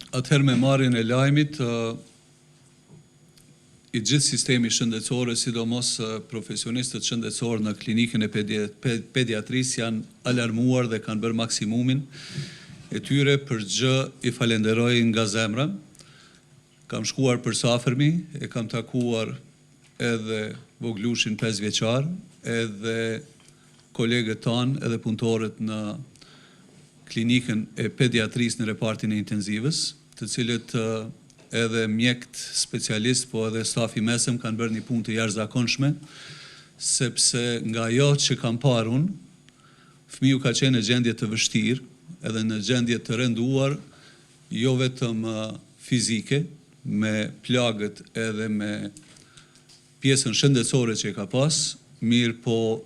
Atëherë me marrjen e lajmit, i gjithë sistemi shëndetësor, sidomos profesionistët shëndetësor në klinikën e pediatrisë janë alarmuar dhe kanë bërë maksimumin e tyre për gjë i falenderoj nga zemra. Kam shkuar për safërmi, e kam takuar edhe voglushin 5 vjeçar, edhe kolegët tanë, edhe punëtorët në klinikën e pediatrisë në repartin e intenzivës, të cilët edhe mjekët specialist, po edhe stafi mesëm kanë bërë një punë të jashtëzakonshme, sepse nga ajo që kam parë unë, fëmiu ka qenë në gjendje të vështirë, edhe në gjendje të rënduar, jo vetëm fizike, me plagët edhe me pjesën shëndetësore që ka pas, mirë po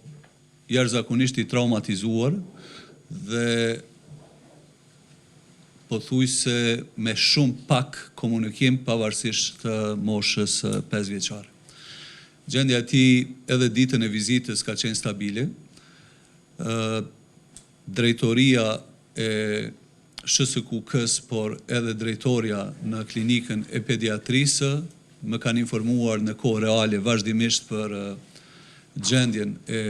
jashtëzakonisht i traumatizuar dhe pothuajse me shumë pak komunikim pavarësisht të moshës 5 vjeçare. Gjendja e tij edhe ditën e vizitës ka qenë stabile. Drejtoria e SHSQK-s, por edhe drejtoria në klinikën e pediatrisë më kanë informuar në kohë reale vazhdimisht për gjendjen e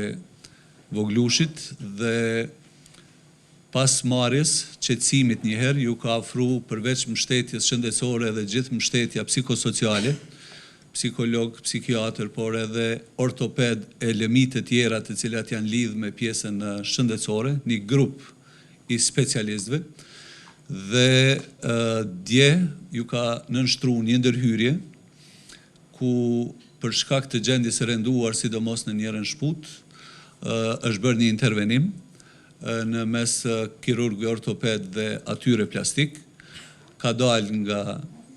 voglushit dhe pas marrjes qetësimit njëherë ju ka ofruar përveç mbështetjes shëndetësore edhe gjithë mbështetja psikosociale, psikolog, psikiatër, por edhe ortoped e lëmi të tjera të cilat janë lidhur me pjesën shëndetësore, një grup i specialistëve dhe dje ju ka nënshtruar një ndërhyrje ku për shkak të gjendjes së rënduar, sidomos në njerën shput, është bërë një intervenim në mes kirurgëve ortoped dhe atyre plastik, ka dalë nga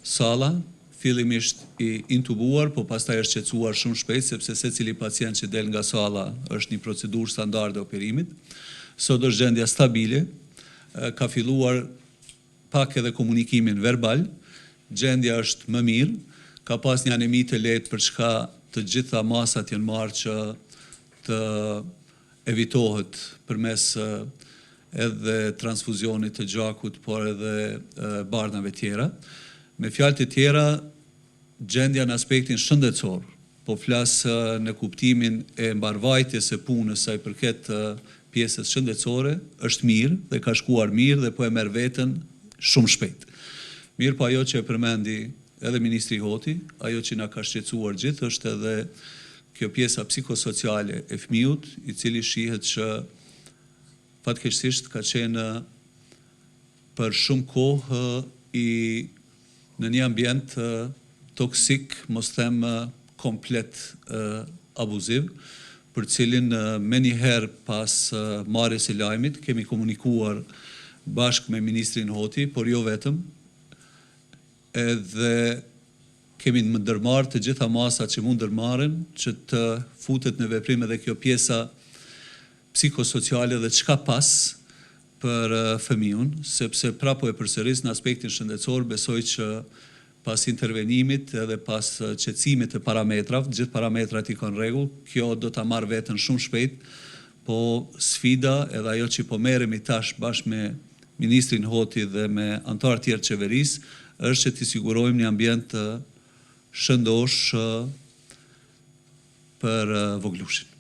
sala, fillimisht i intubuar, po pastaj është qetësuar shumë shpejt, sepse secili pacient që del nga sala është një procedurë standarde operimit. Sot është gjendja stabile, ka filluar pak edhe komunikimin verbal, gjendja është më mirë, ka pas një anemi të lehtë për çka të gjitha masat janë marrë që të evitohet përmes edhe transfuzionit të gjakut, por edhe barnave tjera. Me fjalë të tjera, gjendja në aspektin shëndetësor, po flas në kuptimin e mbarvajtjes së punës sa i përket pjesës shëndetësore, është mirë dhe ka shkuar mirë dhe po e merr veten shumë shpejt. Mirë po ajo që e përmendi edhe Ministri Hoti, ajo që na ka shqetësuar gjithë është edhe kjo pjesa psikosociale e fëmijut, i cili shihet që fatkeqësisht ka qenë për shumë kohë në një ambient toksik, mos them komplet abuziv, për cilin me njëherë pas marrjes së lajmit kemi komunikuar bashkë me Ministrin Hoti, por jo vetëm, edhe kemi në ndërmarrë të gjitha masat që mund ndërmarren që të futet në veprim edhe kjo pjesa psikosociale dhe çka pas për fëmijën, sepse prapo e përsëris në aspektin shëndetësor, besoj që pas intervenimit edhe pas qetësimit të parametrave, gjithë parametrat i kanë rregull, kjo do ta marr veten shumë shpejt, po sfida edhe ajo që po merremi tash bashkë me Ministrin Hoti dhe me anëtarë tjerë të qeverisë, është që t'i sigurojmë një ambient shëndosh për voglushin.